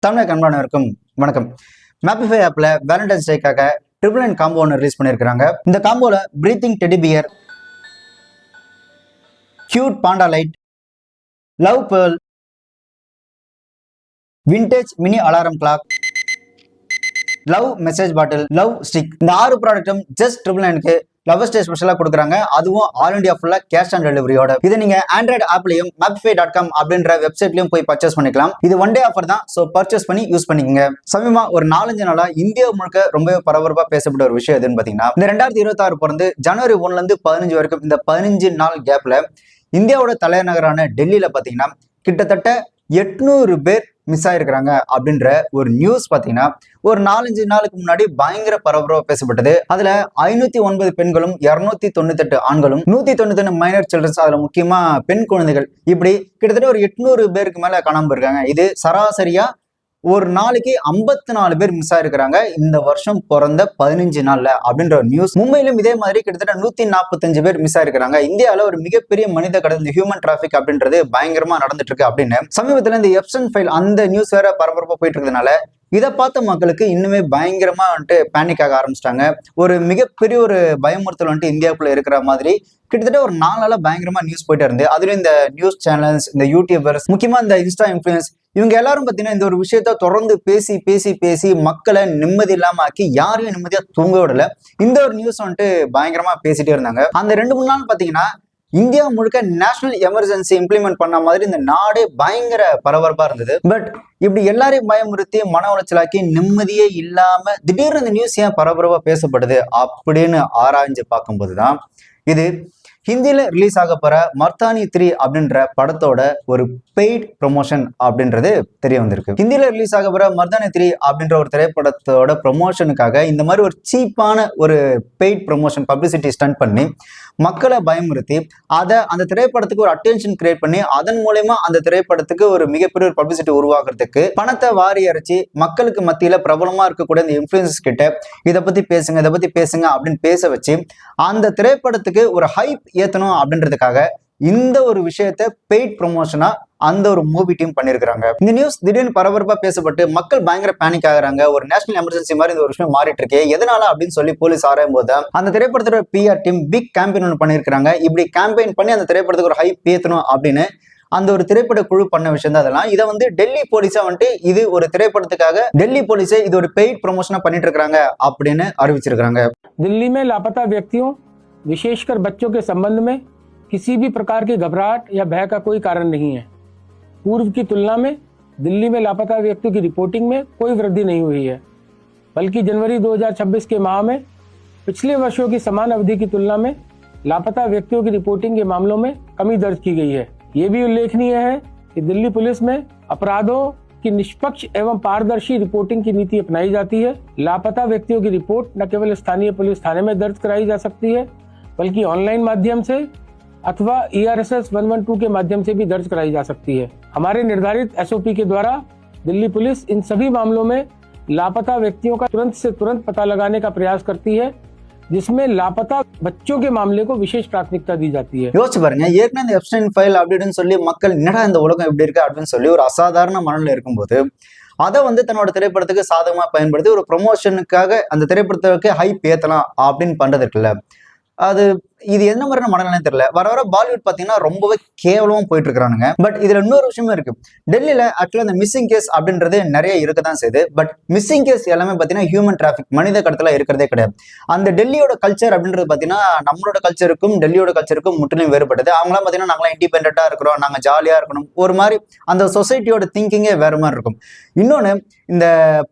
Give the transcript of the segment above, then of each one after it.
தமிழக அன்பானவருக்கும் வணக்கம். மேப்பிஃபை ஆப்ல வேலண்டைன்ஸ் டேக்காக ட்ரிபிள் காம்போ ஒன்று ரிலீஸ் பண்ணியிருக்காங்க. இந்த காம்போல breathing teddy bear, cute panda light, love pearl, vintage mini alarm clock, love message bottle, love stick, இந்த 6 ப்ராடக்ட்டும் ஜஸ்ட் ட்ரிபிள் லவர்ஸ் டே ஸ்பெஷலா கொடுக்குறாங்க. அதுவும் ஆல் இண்டியா ஃபுல்லா கேஷ் ஆன் டெலிவரியோட. இதை நீங்க ஆண்ட்ராய்டு ஆப்லயும் mapify.com அப்படின்ற வெப்சைட்லயும் போய் பர்ச்சேஸ் பண்ணிக்கலாம். இது ஒன் டே ஆஃபர் தான், சோ பர்ச்சேஸ் பண்ணி யூஸ் பண்ணிக்கங்க. சமயமா ஒரு 4-5 நாளா இந்தியா முழுக்க ரொம்ப பரபரப்பா பேசப்பட்ட ஒரு விஷயம் எதுன்னு பாத்தீங்கன்னா, இந்த 2026 பிறந்து ஜனவரி 1ல இருந்து 15 வரைக்கும் இந்த 15 நாள் கேப்ல இந்தியாவோட தலைநகரான டெல்லியில பாத்தீங்கன்னா கிட்டத்தட்ட 800 பேர் மிஸ் ஆயிருக்கிறாங்க அப்படின்ற ஒரு நியூஸ் பாத்தீங்கன்னா ஒரு 4-5 நாளுக்கு முன்னாடி பயங்கர பரபரப்பா பேசப்பட்டது. அதுல 509 பெண்களும் 298 ஆண்களும் 191 மைனர் சில்ட்ரன்ஸ், அதுல முக்கியமா பெண் குழந்தைகள், இப்படி கிட்டத்தட்ட ஒரு 800 பேருக்கு மேல காணாம போயிருக்காங்க. இது சராசரியா ஒரு நாளைக்கு 54 பேர் மிஸ் ஆயிருக்கிறாங்க இந்த வருஷம் பிறந்த 15 நாள்ல அப்படின்ற ஒரு நியூஸ். மும்பையிலும் இதே மாதிரி கிட்டத்தட்ட 145 பேர் மிஸ் ஆயிருக்கிறாங்க. இந்தியாவில ஒரு மிகப்பெரிய மனித கடத்தல், இந்த ஹியூமன் டிராபிக் அப்படின்றது பயங்கரமா நடந்துட்டு இருக்கு அப்படின்னு சமீபத்துல இந்த எப்சன் ஃபைல் அந்த நியூஸ் வேற பரபரப்பா போயிட்டு இருக்கிறதுனால இதை பார்த்த மக்களுக்கு இன்னுமே பயங்கரமா பேனிக் ஆக ஆரம்பிச்சிட்டாங்க. ஒரு மிகப்பெரிய ஒரு பயமுறுத்தல் இந்தியாவுக்குள்ள இருக்கிற மாதிரி கிட்டத்தட்ட ஒரு 4 நாளா பயங்கரமா நியூஸ் போயிட்டு இருந்து, அதுலயும் இந்த நியூஸ் சேனல்ஸ், இந்த யூடியூபர்ஸ், முக்கியமா இந்த இன்ஸ்டா இன்ஃபுளுன்ஸ், இவங்க எல்லாரும் பாத்தீங்கன்னா இந்த ஒரு விஷயத்த தொடர்ந்து பேசி பேசி பேசி மக்களை நிம்மதி இல்லாம ஆக்கி யாரையும் நிம்மதியா தூங்க விடல. இந்த ஒரு நியூஸ் பயங்கரமா பேசிட்டே இருந்தாங்க. அந்த 2-3 நாள் பாத்தீங்கன்னா இந்தியா முழுக்க நேஷனல் எமர்ஜென்சி இம்ப்ளிமெண்ட் பண்ண மாதிரி இந்த நாடே பயங்கர பரபரப்பா இருந்தது. பட் இப்படி எல்லாரையும் பயமுறுத்தி மன உளைச்சலாக்கி நிம்மதியே இல்லாம திடீர்னு இந்த நியூஸ் ஏன் பரபரப்பா பேசப்படுது அப்படின்னு ஆராய்ஞ்சு பார்க்கும்போதுதான் இது ஹிந்தியில ரிலீஸ் ஆக போற மர்தானி 3 அப்படின்ற படத்தோட ஒரு பெய்ட் ப்ரொமோஷன் அப்படின்றது தெரிய வந்திருக்கு. ஹிந்தியில ரிலீஸ் ஆக போற மர்தானி 3 அப்படின்ற ஒரு திரைப்படத்தோட ப்ரொமோஷனுக்காக இந்த மாதிரி ஒரு சீப்பான ஒரு பெய்ட் ப்ரொமோஷன் பப்ளிசிட்டி ஸ்டண்ட் பண்ணி மக்களை பயமுறுத்தி அந்த திரைப்படத்துக்கு ஒரு அட்டென்ஷன் கிரியேட் பண்ணி அதன் மூலமா அந்த திரைப்படத்துக்கு ஒரு மிகப்பெரிய ஒரு பப்ளிசிட்டி உருவாக்குறதுக்கு பணத்தை வாரி அரைச்சி மக்களுக்கு மத்தியில பிரபலமா இருக்கக்கூடிய இந்த இன்ஃபுளுசர்ஸ் கிட்ட இதை பத்தி பேசுங்க அப்படின்னு பேச வச்சு அந்த திரைப்படத்துக்கு ஒரு ஹைப் ஏத்தணும் அப்படின்றதுக்காக இந்த ஒரு விஷயத்த பெய்ட் ப்ரொமோஷனா அந்த ஒரு மூவி டீம் பண்ணிருக்காங்க. இந்த நியூஸ் திடீர்னு பரபரப்பா பேசப்பட்டு மக்கள் பயங்கர பேனிக் ஆகுறாங்க. ஒரு நேஷனல் எமர்ஜென்சி மாதிரி இந்த ஒரு விஷயம் மாறிட்டு இருக்கு, எதனால அப்படின்னு சொல்லி போலீஸ் ஆராயும் போது அந்த திரைப்படத்தோட பிஆர் டீம் பிக் கேம்பெயின் ஒன்று பண்ணிருக்காங்க. இப்படி கேம்பெயின் பண்ணி அந்த திரைப்படத்துக்கு ஒரு ஹைப் ஏத்தணும் அப்படின்னு அந்த ஒரு திரைப்பட குழு பண்ண விஷயம் தான் அதெல்லாம். இதை டெல்லி போலீஸா இது ஒரு திரைப்படத்துக்காக டெல்லி போலீஸே இது ஒரு பெய்ட் ப்ரொமோஷனா பண்ணிட்டு இருக்காங்க அப்படின்னு அறிவிச்சிருக்காங்க. दिल्ली में लापता व्यक्तियों, विशेषकर बच्चों के संबंध में किसी भी प्रकार की घबराहट या भय का कोई कारण नहीं है। पूर्व की तुलना में दिल्ली में लापता व्यक्तियों की रिपोर्टिंग में कोई वृद्धि नहीं हुई है, बल्कि जनवरी 2026 के माह में पिछले वर्षों की समान अवधि की तुलना में लापता व्यक्तियों की रिपोर्टिंग के मामलों में कमी दर्ज की गई है। ये भी उल्लेखनीय है कि दिल्ली पुलिस में अपराधों की निष्पक्ष एवं पारदर्शी रिपोर्टिंग की नीति अपनाई जाती है। लापता व्यक्तियों की रिपोर्ट न केवल स्थानीय पुलिस थाने में दर्ज कराई जा सकती है, बल्कि ऑनलाइन माध्यम से अथवा ERSS 112 के माध्यम से भी दर्ज कराई जा सकती है। हमारे निर्धारित SOP के द्वारा दिल्ली पुलिस इन सभी मामलों में लापता व्यक्तियों का तुरंत से तुरंत पता लगाने का प्रयास करती है, जिसमें लापता बच्चों के मामले को विशेष प्राथमिकता दी जाती है. யோசிச்சு பாருங்க, ஏற்கனவே இந்த எப்ஸ்டைன் ஃபைல் அப்படின்னு சொல்லி மக்கள் என்னடா இந்த உலகம் எப்படி இருக்கு அப்படின்னு சொல்லி ஒரு அசாதாரண மனநிலை இருக்கும்போது அதை தன்னோட திரைப்படத்துக்கு சாதகமா பயன்படுத்தி ஒரு ப்ரொமோஷனுக்காக அந்த திரைப்படத்துக்கு ஹைப் ஏத்தலாம் அப்படின்னு பண்றது இருக்குல்ல, அது இது என்ன மாதிரியான மனநிலை தெரியல. வர வர பாலிவுட் பாத்தீங்கன்னா ரொம்பவே கேவலமா போயிட்டு இருக்கானுங்க. பட் இதுல இன்னொரு விஷயமும் இருக்கு. டெல்லியில ஆக்சுவலா இந்த மிஸ்ஸிங் கேஸ் அப்படின்றது நிறைய இருக்கதான் செய்யுது. பட் மிஸ்ஸிங் கேஸ் எல்லாமே பாத்தீங்கன்னா ஹியூமன் டிராபிக், மனித கடத்தலா இருக்கிறதே கிடையாது. அந்த டெல்லியோட கல்ச்சர் அப்படின்றது பாத்தீங்கன்னா நம்மளோட கல்ச்சருக்கும் டெல்லியோட கல்ச்சருக்கும் முற்றிலும் வேறுபட்டது. அவங்களாம் பாத்தீங்கன்னா நாங்களாம் இண்டிபெண்டா இருக்கிறோம், நாங்க ஜாலியா இருக்கணும், ஒரு மாதிரி அந்த சொசைட்டியோட திங்கிங்கே வேற மாதிரி இருக்கும். இன்னொன்னு, இந்த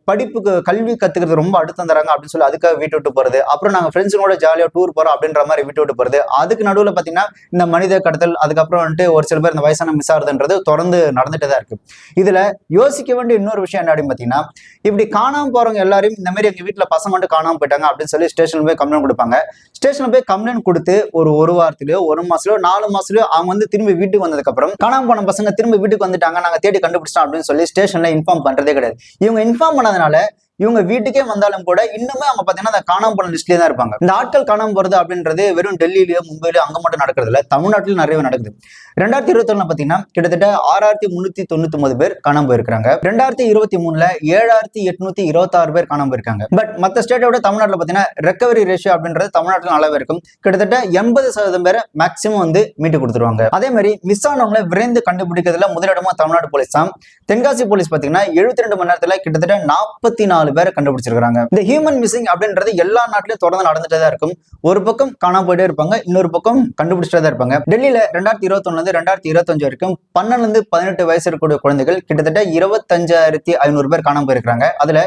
படிப்புக்கு கல்வி கத்துக்கிறது ரொம்ப அடுத்து வந்துறாங்க அப்படின்னு சொல்லி அதுக்காக வீட்டு விட்டு போறது, அப்புறம் நாங்க ஃப்ரெண்ட்ஸுங்களோட ஜாலியா டூர் போறோம் அப்படின்ற மாதிரி வீட்டு விட்டு போறது, அதுக்கு நடுவுல பாத்தீங்கன்னா இந்த மனித கடத்தல், அதுக்கப்புறம் ஒரு சில பேர் இந்த வயசான மிஸ் ஆகுதுன்றது தொடர்ந்து நடந்துட்டு தான் இருக்கு. இதுல யோசிக்க வேண்டிய இன்னொரு விஷயம் என்ன அப்படின்னு பாத்தீங்கன்னா, இப்படி காணாம போறவங்க எல்லாரையும் இந்த மாதிரி எங்க வீட்டுல பசங்க மட்டும் காணாம போயிட்டாங்க அப்படின்னு சொல்லி ஸ்டேஷன்ல போய் கம்ப்ளைண்ட் கொடுப்பாங்க. ஸ்டேஷன்ல போய் கம்ப்ளைண்ட் கொடுத்து ஒரு வாரத்திலயோ 1 மாசத்துலயோ 4 மாசத்துலயோ அவங்க திரும்பி வீட்டுக்கு வந்ததுக்கு அப்புறம் காணாம போன பசங்க திரும்பி வீட்டுக்கு வந்துட்டாங்க, நாங்க தேடி கண்டுபிடிச்சோம் அப்படின்னு சொல்லி ஸ்டேஷன்ல இன்ஃபார்ம் பண்றதே கிடையாது. இவங்க இன்ஃபார்ம் பண்ணதுனால இவங்க வீட்டுக்கே வந்தாலும் கூட இன்னுமே அவங்க பாத்தீங்கன்னா அந்த காணாம போன லிஸ்ட்லயே தான் இருப்பாங்க. இந்த ஆட்கள் காணாம போறது அப்படின்றது வெறும் டெல்லியிலயோ மும்பையிலயோ அங்க மட்டும் நடக்கிறது இல்ல, தமிழ்நாட்டிலும் நிறைய நடக்குது. 2021 பாத்தீங்கன்னா கிட்டத்தட்ட 6399 பேர் காணாம போயிருக்காங்க. 2023ல 7826 பேர் காணாம போயிருக்காங்க. பட் மத்த ஸ்டேட்டை விட தமிழ்நாட்டில் பாத்தீங்கன்னா ரெக்கவரி ரேஷியோ அப்படின்றது தமிழ்நாட்டில் நல்லாவே இருக்கும். கிட்டத்தட்ட 80% பேரை மேக்சிமம் வந்து மீட்டு கொடுத்துருவாங்க. அதே மாதிரி மிஸ் ஆனவங்களை விரைந்து கண்டுபிடிக்கிறதுல முதலிடமா தமிழ்நாடு போலீஸ் தான். தென்காசி போலீஸ் பாத்தீங்கன்னா 72 மணி நேரத்துல கிட்டத்தட்ட 44 பேரை கண்டுபிடிச்சிருக்காங்க. இந்த ஹியூமன் மிஸ்ஸிங் அப்படின்றது எல்லா நாட்டிலும் தொடர்ந்து நடந்துட்டே தான் இருக்கும். ஒரு பக்கம் காணாம போயிட்டே இருப்பாங்க, இன்னொரு பக்கம் கண்டுபிடிச்சிட்டே தான் இருப்பாங்க. டெல்லியில 2021 2025 வரைக்கும் 12 18 வயசு இருக்கக்கூடிய குழந்தைகள் கிட்டத்தட்ட 25,500 பேர் காணாம போயிருக்காங்க. அதுல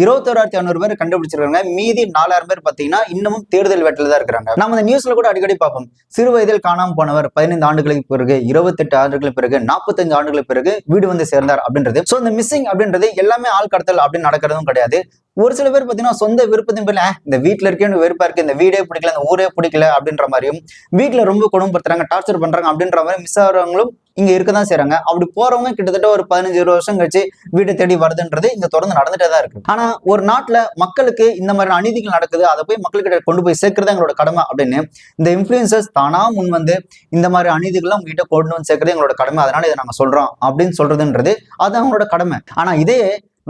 21,500 பேர் கண்டுபிடிச்சிருக்காங்க. மீதி 4000 பேர் பாத்தீங்கன்னா இன்னமும் தேடுதல் வேட்டையில தான் இருக்காங்க. நம்ம இந்த நியூஸ்ல கூட அடிக்கடி பார்ப்போம். சிறு வயதில் காணாம போனவர் 15 ஆண்டுகளுக்கு பிறகு, 28 ஆண்டுகளுக்கு பிறகு, 45 ஆண்டுகளுக்கு பிறகு வீடு வந்து சேர்ந்தார் அப்படின்றது. சோ இந்த மிஸ்ஸிங் அப்படின்றது எல்லாமே ஆள் கடத்தல் அப்படின்னு நடக்கிறதும் கிடையாது. ஒரு சில பேர் பாத்தீங்கன்னா சொந்த விருப்பத்தின் பேர்ல இந்த வீட்டுல இருக்கேன்னு வெறுப்பா இருக்கு, இந்த வீடே பிடிக்கல, இந்த ஊரே பிடிக்கல அப்படின்ற மாதிரியும், வீட்டுல ரொம்ப கொடுமைப்படுத்துறாங்க, டார்ச்சர் பண்றாங்க அப்படின்ற மாதிரி மிஸ் ஆகிறவங்களும் இங்க இருக்கதான் செய்யறாங்க. அப்படி போறவங்க கிட்டத்தட்ட ஒரு 15-20 வருஷம் கழிச்சு வீட்டை தேடி வருதுன்றது இங்க தொடர்ந்து நடந்துட்டே தான் இருக்கு. ஆனா ஒரு நாட்டுல மக்களுக்கு இந்த மாதிரி அநீதிகள் நடக்குது, அதை போய் மக்கள்கிட்ட கொண்டு போய் சேர்க்கறது எங்களோட கடமை அப்படின்னு இந்த இன்ஃபுளுசர்ஸ் தானா முன் வந்து இந்த மாதிரி அநீதிகள்லாம் உங்ககிட்ட கொண்டு வந்து சேர்க்கறது எங்களோட கடமை, அதனால இதை நாங்க சொல்றோம் அப்படின்னு சொல்றதுன்றது அது அவங்களோட கடமை. ஆனா இதே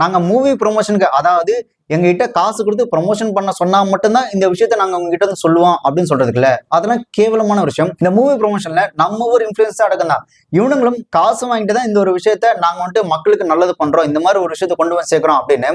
நாங்க மூவி ப்ரொமோஷனுக்கு, அதாவது எங்ககிட்ட காசு கொடுத்து ப்ரொமோஷன் பண்ண சொன்னா மட்டும்தான் இந்த விஷயத்த நாங்க உங்ககிட்ட வந்து சொல்லுவோம் அப்படின்னு சொல்றதுக்குல அதெல்லாம் கேவலமான விஷயம். இந்த மூவி ப்ரொமோஷன்ல நம்ம ஒரு இன்ஃபுளுன்ஸா அடக்கம் தான். இவனுங்களும் காசு வாங்கிட்டு தான் இந்த ஒரு விஷயத்த நாங்க வந்துட்டு மக்களுக்கு நல்லது பண்றோம், இந்த மாதிரி ஒரு விஷயத்த கொண்டு வந்து சேர்க்கிறோம் அப்படின்னு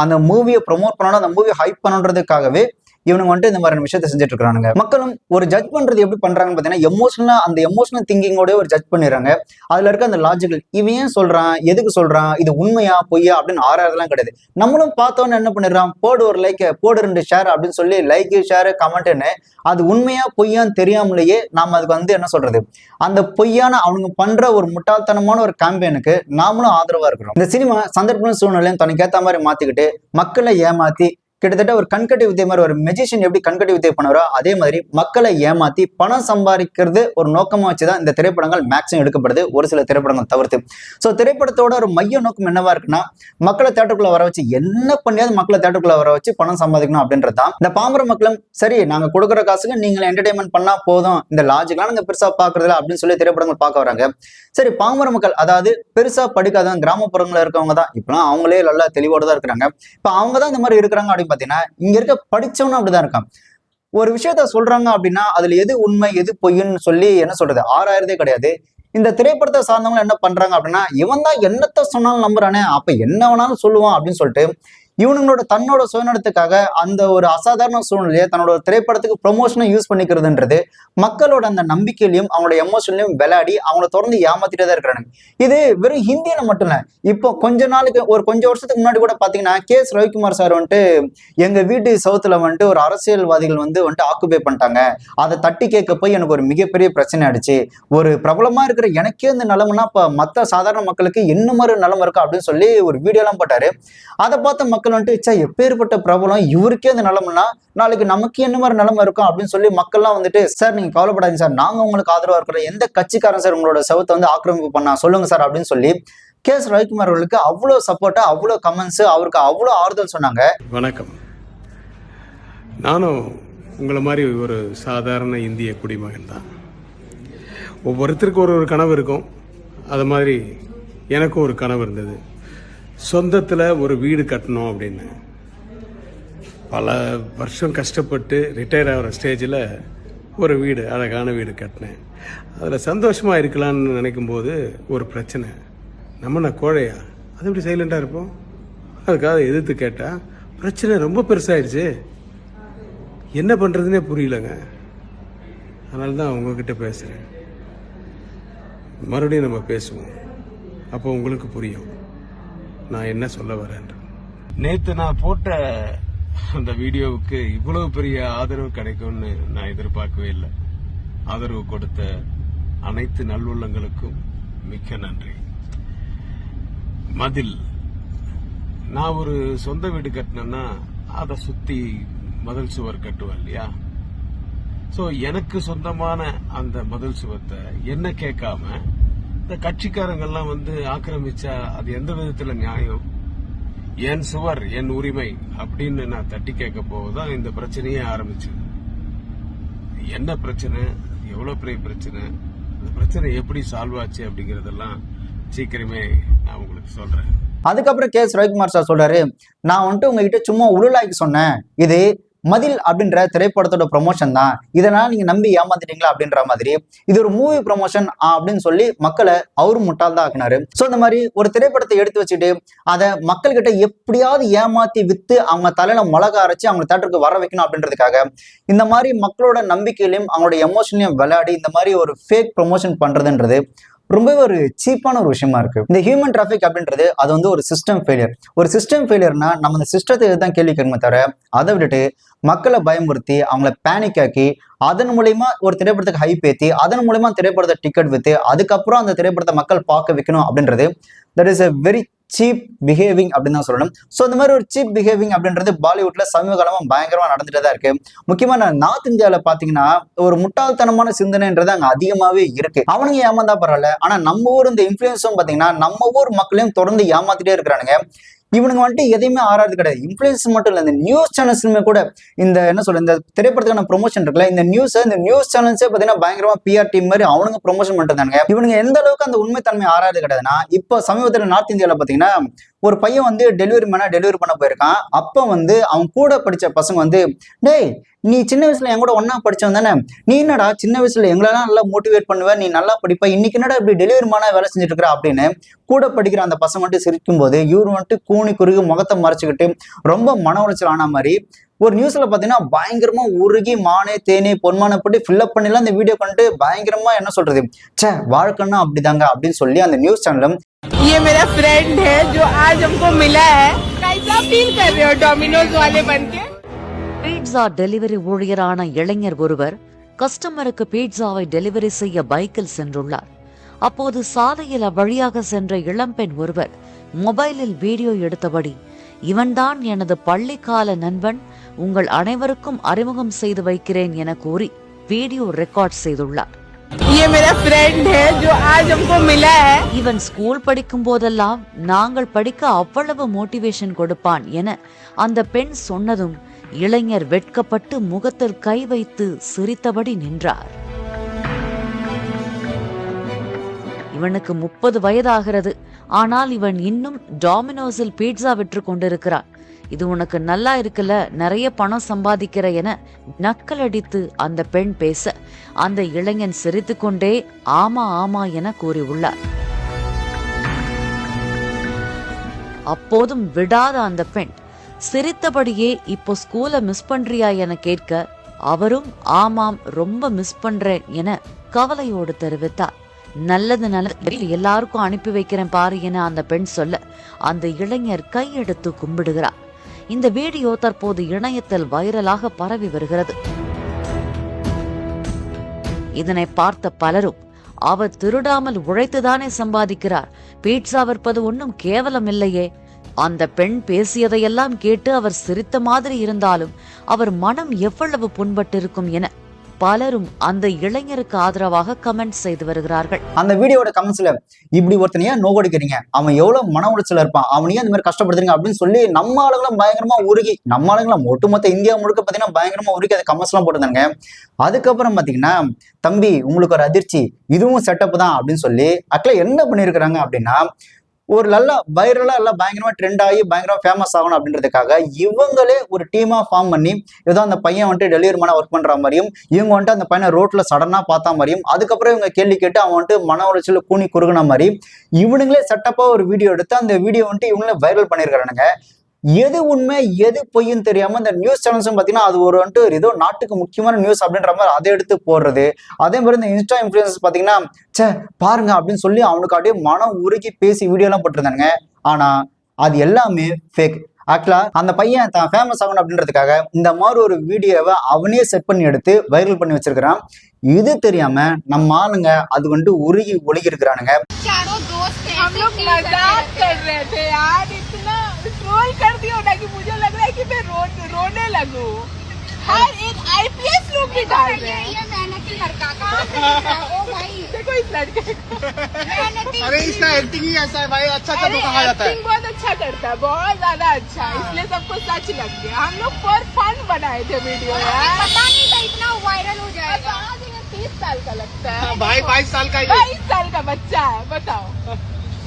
அந்த மூவியை ப்ரொமோட் பண்ணணும், அந்த மூவியை ஹைப் பண்ணணுன்றதுக்காகவே இவனுங்க வந்துட்டு இந்த மாதிரி விஷயத்த செஞ்சுட்டு இருக்கானுங்க. மக்களும் ஒரு ஜட்ஜ் பண்றது எப்படி பண்றாங்கன்னு பாத்தீங்கன்னா எமோஷனலா, அந்த எமோஷனல் திங்கிங்கோட ஒரு ஜட்ஜ் பண்ணிடுறாங்க. அதுல இருக்க அந்த லாஜிக்கல், இவன் ஏன் சொல்றான், எதுக்கு சொல்றான், இது உண்மையா பொய்யா அப்படின்னு ஆறாறதுலாம் கிடையாது. நம்மளும் பார்த்தோன்னு என்ன பண்ணிடுறான், போடு ஒரு லைக், போடு 2 ஷேர் அப்படின்னு சொல்லி லைக் ஷேர் கமெண்ட்னு அது உண்மையா பொய்யான்னு தெரியாமலேயே நாம அதுக்கு வந்து என்ன சொல்றது, அந்த பொய்யான அவனுங்க பண்ற ஒரு முட்டாள்தனமான ஒரு கேம்பெயினுக்கு நாமளும் ஆதரவா இருக்கிறோம். இந்த சினிமா சந்தர்ப்ப சூழ்நிலையும் தனக்கு ஏத்த மாதிரி மாத்திக்கிட்டு மக்களை ஏமாத்தி கிட்டத்தட்ட ஒரு கண்கட்டி வித்தை மாதிரி, ஒரு மெஜிஷியன் எப்படி கண்கட்டி வித்தை பண்ணுவாரோ அதே மாதிரி மக்களை ஏமாத்தி பணம் சம்பாதிக்கிறது ஒரு நோக்கமா வச்சுதான் இந்த திரைப்படங்கள் மேக்ஸிமம் எடுக்கப்படுது, ஒரு சில திரைப்படங்கள் தவிர்த்து. ஸோ திரைப்படத்தோட ஒரு மைய நோக்கம் என்னவா இருக்குன்னா, மக்களை தேட்டருக்குள்ள வர வச்சு என்ன பண்ணியாவது மக்களை தேட்டருக்குள்ள வர வச்சு பணம் சம்பாதிக்கணும் அப்படின்றது தான். இந்த பாமர மக்களும் சரி நாங்க கொடுக்குற காசுக்கு நீங்க என்டர்டைன்மெண்ட் பண்ணா போதும், இந்த லாஜிக்லாம் நாங்க பெருசா பாக்குறதுல அப்படின்னு சொல்லி திரைப்படங்கள் பார்க்க வராங்க. சரி பாமர மக்கள், அதாவது பெருசா படிக்காதவங்க, கிராமப்புறங்கள்ல இருக்கவங்க தான் இப்பெல்லாம் அவங்களே நல்லா தெளிவோட தான் இருக்கிறாங்க. இப்ப அவங்க தான் இந்த மாதிரி இருக்கிறாங்க அப்படின்னு பாத்தீங்கன்னா, இங்க இருக்க படிச்சவனும் அப்படிதான் இருக்கான். ஒரு விஷயத்த சொல்றாங்க அப்படின்னா அதுல எது உண்மை எது பொய்ன்னு சொல்லி என்ன சொல்றது ஆராயறதே கிடையாது. இந்த திரைப்படத்தை சார்ந்தவங்க என்ன பண்றாங்க அப்படின்னா, இவன் தான் என்னத்த சொன்னாலும் நம்புறானே, அப்ப என்ன வேணாலும் சொல்லுவான் அப்படின்னு சொல்லிட்டு இவனுங்களோட தன்னோட சுயநலத்துக்காக அந்த ஒரு அசாதாரண சூழ்நிலையை தன்னோட திரைப்படத்துக்கு ப்ரொமோஷனை யூஸ் பண்ணிக்கிறதுன்றது மக்களோட அந்த நம்பிக்கையிலையும் அவங்களோட எமோஷன்லையும் விளையாடி அவங்கள தொடர்ந்து ஏமாத்திட்டே தான் இருக்கிறாங்க. இது வெறும் ஹிந்தியில மட்டும் இல்ல, இப்போ கொஞ்சம் வருஷத்துக்கு முன்னாடி கூட பாத்தீங்கன்னா KS ரவிக்குமார் சார் வந்துட்டு எங்க வீட்டு சவுத்துல வந்துட்டு ஒரு அரசியல்வாதிகள் வந்துட்டு ஆக்குபை பண்ணிட்டாங்க, அதை தட்டி கேட்க போய் எனக்கு ஒரு மிகப்பெரிய பிரச்சனை ஆயிடுச்சு, ஒரு பிரபலமா இருக்கிற எனக்கே இந்த நிலைமைனா இப்ப மத்த சாதாரண மக்களுக்கு என்ன மாதிரி நிலைமை இருக்கா அப்படின்னு சொல்லி ஒரு வீடியோ எல்லாம் போட்டாரு. அதை பார்த்த மக்கள் வந்துட்டு எப்பேற்பட்ட பிரபலம், இவருக்கே அந்த நிலைமைனா நாளைக்கு நமக்கு என்ன மாதிரி நிலைமை இருக்கும் அப்படின்னு சொல்லி மக்கள்லாம் வந்துட்டு, சார் நீங்க கவலைப்படாதீங்க சார், நாங்க உங்களுக்கு ஆதரவா இருக்கிறோம், எந்த கட்சிக்காரன் சார் உங்களோட சவுத்தை வந்து ஆக்கிரமிப்பு பண்ணா சொல்லுங்க சார் அப்படின்னு சொல்லி KS ரவிக்குமார் அவர்களுக்கு அவ்வளவு சப்போர்ட்டா, அவ்வளவு கமெண்ட்ஸ், அவருக்கு அவ்வளவு ஆறுதல் சொன்னாங்க. வணக்கம். நானும் உங்களை மாதிரி ஒரு சாதாரண இந்திய குடிமகன் தான். ஒவ்வொருத்தருக்கும் ஒரு கனவு இருக்கும். அது மாதிரி எனக்கும் ஒரு கனவு இருந்தது, சொந்தத்தில் ஒரு வீடு கட்டணும் அப்படின்னு. பல வருஷம் கஷ்டப்பட்டு ரிட்டையர் ஆகிற ஸ்டேஜில் ஒரு வீடு, அழகான வீடு கட்டினேன். அதில் சந்தோஷமாக இருக்கலான்னு நினைக்கும்போது ஒரு பிரச்சனை. நான் கோழையா, அது எப்படி சைலண்டாக இருப்போம்? அதுக்காக எதிர்த்து கேட்டால் பிரச்சனை ரொம்ப பெருசாகிடுச்சு, என்ன பண்ணுறதுனே புரியலங்க. அதனால தான் உங்ககிட்ட பேசுகிறேன். மறுபடியும் நம்ம பேசுவோம், அப்போ உங்களுக்கு புரியும் நான் என்ன சொல்ல வரேன். நேற்று நான் போட்ட அந்த வீடியோவுக்கு இவ்வளவு பெரிய ஆதரவு கிடைக்கும்னு நான் எதிர்பார்க்கவே இல்லை. ஆதரவு கொடுத்த அனைத்து நல்லுள்ளங்களுக்கும் மிக்க நன்றி. மதில், நான் ஒரு சொந்த வீடு கட்டினேன்னா அதை சுத்தி மதில் சுவர் கட்டுவேன் இல்லையா? சோ எனக்கு சொந்தமான அந்த மதில் சுவத்தை என்ன கேட்காம இந்த கட்சிக்காரங்கெல்லாம் வந்து ஆக்கிரமிச்சா அது எந்த விதத்துல நியாயம்? என் சுவர் என் உரிமை அப்படின்னு நான் தட்டி கேட்க போதுதான் இந்த பிரச்சனையே ஆரம்பிச்சது. என்ன பிரச்சனை, எவ்வளவு பெரிய பிரச்சனை, அந்த பிரச்சனை எப்படி சால்வ் ஆச்சு அப்படிங்கறதெல்லாம் சீக்கிரமே நான் உங்களுக்கு சொல்றேன். அதுக்கப்புறம் கே. ரவிக்குமார் சார் சொல்றாரு, நான் வந்துட்டு உங்ககிட்ட சும்மா உருளாய்க்கு சொன்னேன், இது மதில் அப்படின்ற திரைப்படத்தோட ப்ரொமோஷன் தான், இதனால நீங்க நம்பி ஏமாத்திட்டீங்களா அப்படின்ற மாதிரி, இது ஒரு மூவி ப்ரொமோஷன் அப்படின்னு சொல்லி மக்களை அவரும் முட்டாள் தான் ஆக்குனாரு. ஸோ இந்த மாதிரி ஒரு திரைப்படத்தை எடுத்து வச்சுட்டு அதை மக்கள்கிட்ட எப்படியாவது ஏமாத்தி வித்து அவங்க தலையில மிளகா அரைச்சு அவங்க தேட்டருக்கு வர வைக்கணும் அப்படின்றதுக்காக இந்த மாதிரி மக்களோட நம்பிக்கையிலையும் அவங்களோட எமோஷன்லையும் விளையாடி இந்த மாதிரி ஒரு ஃபேக் ப்ரொமோஷன் பண்றதுன்றது ரொம்பவே ஒரு சீப்பான ஒரு விஷயமா இருக்கு. இந்த ஹியூமன் டிராஃபிக் அப்படின்றது அது வந்து ஒரு சிஸ்டம் ஃபெயிலியர். ஒரு சிஸ்டம் ஃபெயிலியர்னா நம்ம இந்த சிஸ்டத்தை தான் கேள்வி கேட்கணுமே தவிர அதை விட்டுட்டு மக்களை பயமுறுத்தி அவங்கள பேனிக் ஆக்கி அதன் மூலயமா ஒரு திரைப்படத்துக்கு ஹைப் ஏற்றி அதன் மூலயமா திரைப்படத்தை டிக்கெட் வித்து அதுக்கப்புறம் அந்த திரைப்படத்தை மக்கள் பார்க்க வைக்கணும் அப்படின்றது that is a very cheap behaving அப்படின்னு தான் சொல்லணும். ஸோ இந்த மாதிரி ஒரு சீப் பிஹேவிங் அப்படின்றது பாலிவுட்ல சமீப காலமா பயங்கரமா நடந்துட்டு தான் இருக்கு. முக்கியமா நார்த் இந்தியாவில் பாத்தீங்கன்னா ஒரு முட்டாள்தனமான சிந்தனைன்றது அங்க அதிகமாவே இருக்கு. அவனுங்க ஏமாந்தா பரவாயில்ல, ஆனா நம்ம ஊர் இந்த இன்ஃபுளுன்ஸும் பாத்தீங்கன்னா நம்ம ஊர் மக்களையும் தொடர்ந்து ஏமாத்திட்டே இருக்கிறானுங்க. இவனுங்க வந்துட்டு எதையுமே ஆறாது கிடையாது. இன்ஃபுளுன்ஸ் மட்டும் இல்லை, இந்த நியூஸ் சேனல்ஸ்லுமே கூட இந்த என்ன சொல்ற இந்த திரைப்படத்துக்கான ப்ரொமோஷன் இருக்குல்ல, இந்த நியூஸ் சேனல்ஸே பாத்தீங்கன்னா பயங்கரமா பிஆர் டீம் மாதிரி அவனுங்க ப்ரொமோஷன் பண்ணிட்டு இவனுங்க எந்த அளவுக்கு அந்த உண்மைத்தன்மை ஆறாது கிடையாதுன்னா, இப்போ சமீபத்தில் நார்த் இந்தியாவில் பாத்தீங்கன்னா ஒரு பையன் வந்து டெலிவரி பண்ண போயிருக்கான். அப்ப வந்து அவன் கூட படிச்ச பசங்க வந்து, டேய் நீ சின்ன வயசுல என் கூட ஒன்னா படிச்சவன் தானே, நீ என்னடா சின்ன வயசுல எங்களெல்லாம் நல்லா மோட்டிவேட் பண்ணுவ, நீ நல்லா படிப்ப, இன்னைக்கு என்னடா இப்படி டெலிவரி மேனா வேலை செஞ்சுட்டு இருக்கிற அப்படின்னு கூட படிக்கிற அந்த பசங்க வந்துட்டு சிரிக்கும் போது இவரு வந்துட்டு கூனி குறுகி முகத்தை மறைச்சுக்கிட்டு ரொம்ப மன உளைச்சல் ஆன மாதிரி ஒரு நியூஸ்ல பாத்தீங்கன்னா பயங்கரமா உருகி மானே தேனே பொன்மானை போட்டு ஃபில்அப் பண்ணிலாம் இந்த வீடியோ பண்ணிட்டு பயங்கரமா என்ன சொல்றது, சே வாழ்க்கைன்னா அப்படிதாங்க அப்படின்னு சொல்லி அந்த நியூஸ் சேனலும் ये मेरा फ्रेंड है जो आज हमको मिला है, कैसा फील कर रहे हो डोमिनोज वाले बनके? பீட்சா டெலிவரி ஊழியரான இளைஞர் ஒருவர் கஸ்டமருக்கு பீட்சாவை டெலிவரி செய்ய பைக்கில் சென்றுள்ளார். அப்போது சாலையில் அவ்வழியாக சென்ற இளம்பெண் ஒருவர் மொபைலில் வீடியோ எடுத்தபடி, இவன்தான் எனது பள்ளிக்கால நண்பன், உங்கள் அனைவருக்கும் அறிமுகம் செய்து வைக்கிறேன் என கூறி வீடியோ ரெக்கார்ட் செய்துள்ளார். ये मेरा फ्रेंड है जो आज हमको मिला है. இவன் ஸ்கூல் படிக்கும் போதெல்லாம் நாங்கள் படிக்க அவ்வளவு மோட்டிவேஷன் கொடுப்பான் என அந்த பெண் சொன்னதும் இளைஞர் வெட்கப்பட்டு முகத்தில் கை வைத்து சிரித்தபடி நின்றார். இவனுக்கு 30 வயதாகிறது. ஆனால் இவன் இன்னும் டாமினோஸில் பீட்சா விற்று கொண்டிருக்கிறான். இது உனக்கு நல்லா இருக்குல்ல, நிறைய பணம் சம்பாதிக்கிற என நக்கலடித்து அந்த பெண் பேச அந்த இளைஞன் சிரித்துக்கொண்டே ஆமா ஆமா என கூறியுள்ளார். அப்போதும் விடாத அந்த பெண் சிரித்தபடியே இப்போ ஸ்கூலை மிஸ் பண்றியா என கேட்க அவரும் ஆமாம் ரொம்ப மிஸ் பண்றேன் என கவலையோடு தெரிவித்தார். நல்லது எல்லாருக்கும் அனுப்பி வைக்கிறேன் பாரு என அந்த பெண் சொல்ல அந்த இளைஞர் கையெடுத்து கும்பிடுகிறார். இந்த வீடியோ தற்போது இணையத்தில் வைரலாக பரவி வருகிறது. இதனை பார்த்த பலரும், அவர் திருடாமல் உழைத்துதானே சம்பாதிக்கிறார், பீட்சா விற்பது ஒன்றும் கேவலம் இல்லையே, அந்த பெண் பேசியதையெல்லாம் கேட்டு அவர் சிரித்த மாதிரி இருந்தாலும் அவர் மனம் எவ்வளவு புண்பட்டிருக்கும் என பலரும் அந்த இளைஞருக்கு ஆதரவாக கமெண்ட் செய்து வருகிறார்கள். அந்த வீடியோட கமெண்ட்ஸ்ல இப்படி ஒருத்தனையா நோக்கடிக்கிறீங்க, அவன் எவ்வளவு மன உளைச்சல இருப்பான், அவனையே அந்த மாதிரி கஷ்டப்படுத்துறீங்க அப்படின்னு சொல்லி நம்ம ஆளுங்களும் பயங்கரமா உருகி, நம்ம ஆளுங்களும் ஒட்டுமொத்த இந்தியா முழுக்க பாத்தீங்கன்னா பயங்கரமா உருகி அதை கமெண்ட்ஸ் எல்லாம் போட்டுருந்தாங்க. அதுக்கப்புறம் பாத்தீங்கன்னா, தம்பி உங்களுக்கு ஒரு அதிர்ச்சி, இதுவும் செட்டப் தான் அப்படின்னு சொல்லி ஆக்சுவலா என்ன பண்ணிருக்கிறாங்க அப்படின்னா, ஒரு நல்ல வைரலா எல்லாம் பயங்கரமா ட்ரெண்ட் ஆகி பயங்கரமா ஃபேமஸ் ஆகணும் அப்படின்றதுக்காக இவங்களே ஒரு டீமா ஃபார்ம் பண்ணி ஏதோ அந்த பையன் வந்துட்டு டெலிவரி மேனா ஒர்க் பண்ற மாதிரியும் இவங்க வந்துட்டு அந்த பையனை ரோட்ல சடனா பார்த்தா மாதிரியும் அதுக்கப்புறம் இவங்க கேள்வி கேட்டு அவன் வந்துட்டு மன உளைச்சல் கூனி குறுகுன மாதிரி இவனுங்களே செட்டப்பா ஒரு வீடியோ எடுத்து அந்த வீடியோ வந்துட்டு இவங்களே வைரல் பண்ணிருக்கானுங்க. எது உண்மை எது பொய்ன்னு தெரியாம இந்த நியூஸ் சேனல்ஸும் பாத்தீங்கன்னா அது ஒரு வந்துட்டு ஏதோ நாட்டுக்கு முக்கியமான நியூஸ் அப்படின்ற மாதிரி அதை எடுத்து போடுறது. அதே மாதிரி இந்த இன்ஸ்டா இன்ஃபுளுசர்ஸ் பாத்தீங்கன்னா, சே பாருங்க அப்படின்னு சொல்லி அவனுக்கு அப்படியே மனம் உருகி பேசி வீடியோ எல்லாம் போட்டிருந்தானுங்க. ஆனா அது எல்லாமே ஃபேக். ஆக்சுவலா அந்த பையன் தான் ஃபேமஸ் ஆகணும் அப்படின்றதுக்காக இந்த மாதிரி ஒரு வீடியோவை அவனே செட் பண்ணி எடுத்து வைரல் பண்ணி வச்சிருக்கிறான். இது தெரியாம நம்ம ஆளுங்க அது வந்துட்டு உருகி ஒழுகி இருக்கிறானுங்க. हम लोग मजाक कर रहे थे यार, इतना ट्रोल कर दिया ना कि मुझे लग रहा है कि मैं रोने लगूं. हर एक IPS लोग भी डाल रहे हैं। ये मेहनती लड़का कहाँ से है? ओ भाई देखो इस लड़के को। मेहनती। अरे इसका एक्टिंग ही ऐसा है भाई, अच्छा तो कहा जाता है। एक्टिंग बहुत अच्छा करता है, बहुत ज्यादा अच्छा, इसलिए सबको सच लग गया। हम लोग फॉर फन बनाए थे वीडियो यार, पता नहीं था इतना वायरल हो जाएगा। 30 साल का लगता है भाई, 22 साल का, 22 साल का बच्चा है, बताओ।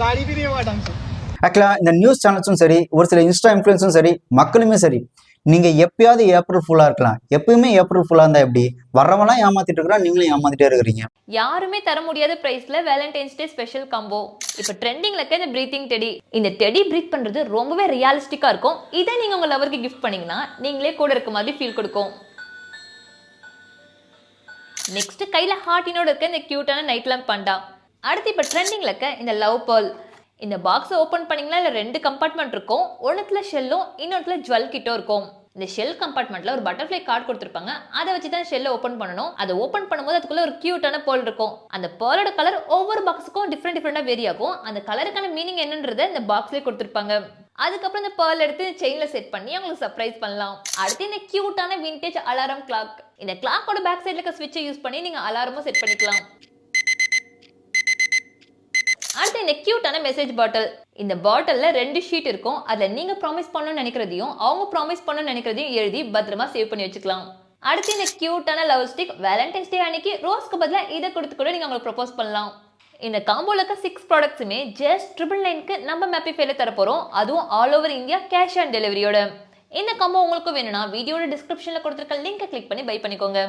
गाड़ी भी नहीं हुआ ढंग से। ஆக்சுவலா இந்த நியூஸ் சேனல்ஸும் சரி, ஒரு சில இன்ஸ்டா இன்ஃபுளுன்ஸும் சரி, மக்களுமே சரி, நீங்க எப்பயாவது ஏப்ரல் ஃபுல்லா இருக்கலாம், எப்பயுமே ஏப்ரல் ஃபுல்லா இருந்தா எப்படி? வர்றவெல்லாம் ஏமாத்திட்டு இருக்கிறான், நீங்களும் ஏமாத்திட்டே இருக்கிறீங்க. யாருமே தர முடியாத பிரைஸ்ல வேலண்டைன்ஸ் டே ஸ்பெஷல் காம்போ. இப்போ ட்ரெண்டிங்ல இருக்க இந்த பிரீத்திங் டெடி. இந்த டெடி பிரீத் பண்றது ரொம்பவே ரியலிஸ்டிக்கா இருக்கும். இதை நீங்க உங்க லவருக்கு கிஃப்ட் பண்ணீங்கன்னா நீங்களே கூட இருக்க மாதிரி ஃபீல் கொடுக்கும். நெக்ஸ்ட் கையில ஹார்ட்டினோட இருக்க இந்த கியூட்டான நைட் லேம்ப் பண்டா. அடுத்து இப்போ ட்ரெண்டிங்ல இருக்க இந்த லவ் பேர்ல். இந்த பாக்ஸை ஓப்பன் பண்ணீங்கன்னா இல்லை 2 கம்பார்ட்மெண்ட் இருக்கும். ஒன்றுத்துல ஷெல்லும் இன்னொருத்துல ஜுவல் கிட்டும் இருக்கும். இந்த ஷெல் கம்பார்ட்மெண்ட்ல ஒரு பட்டர்ஃப்ளை கார்டு கொடுத்துருப்பாங்க. அதை வச்சு தான் ஷெல்லை ஓப்பன் பண்ணணும். அதை ஓப்பன் பண்ணும்போது அதுக்குள்ள ஒரு கியூட்டான பேர்ல் இருக்கும். அந்த பேர்லோட கலர் ஒவ்வொரு பாக்ஸுக்கும் டிஃப்ரெண்டாக வேரி ஆகும். அந்த கலருக்கான மீனிங் என்னன்றதை இந்த பாக்ஸ்லேயே கொடுத்துருப்பாங்க. அதுக்கப்புறம் இந்த பேர்ல் எடுத்து செயின்ல செட் பண்ணி அவங்களுக்கு சர்ப்ரைஸ் பண்ணலாம். அடுத்து இந்த கியூட்டான விண்டேஜ் அலாரம் கிளாக். இந்த கிளாக்கோட பேக் சைடில் இருக்க ஸ்விட்சை யூஸ் பண்ணி நீங்க அலாரமும் செட் பண்ணிக்கலாம். அடுத்து இந்த கியூட்டான மெசேஜ் பாட்டில். இந்த பாட்டில்ல 2 ஷீட் இருக்கும். அதுல நீங்க ப்ராமிஸ் பண்ணணும்னு நினைக்கிறதையும் அவங்க ப்ராமிஸ் பண்ணணும்னு நினைக்கிறதையும் எழுதி பத்திரமா சேவ் பண்ணி வச்சுக்கலாம். அடுத்து இந்த கியூட்டான லவ் ஸ்டிக். வேலண்டைன்ஸ் டே அன்னைக்கு ரோஸ்க்கு பதிலா இதை கொடுத்து கூட நீங்க அவங்களுக்கு ப்ரொபோஸ் பண்ணலாம். இந்த காம்போல இருக்க 6 ப்ராடக்ட்ஸுமே ஜஸ்ட் 999க்கு நம்ம மேப்பிஃபைல தர போறோம். அதுவும் all over India cash on டெலிவரியோட. இந்த காம்போ உங்களுக்கு வேணும்னா வீடியோட டிஸ்கிரிப்ஷன்ல கொடுத்துருக்க லிங்கை கிளிக் பண்ணி பை பண்ணிக்கோங்க.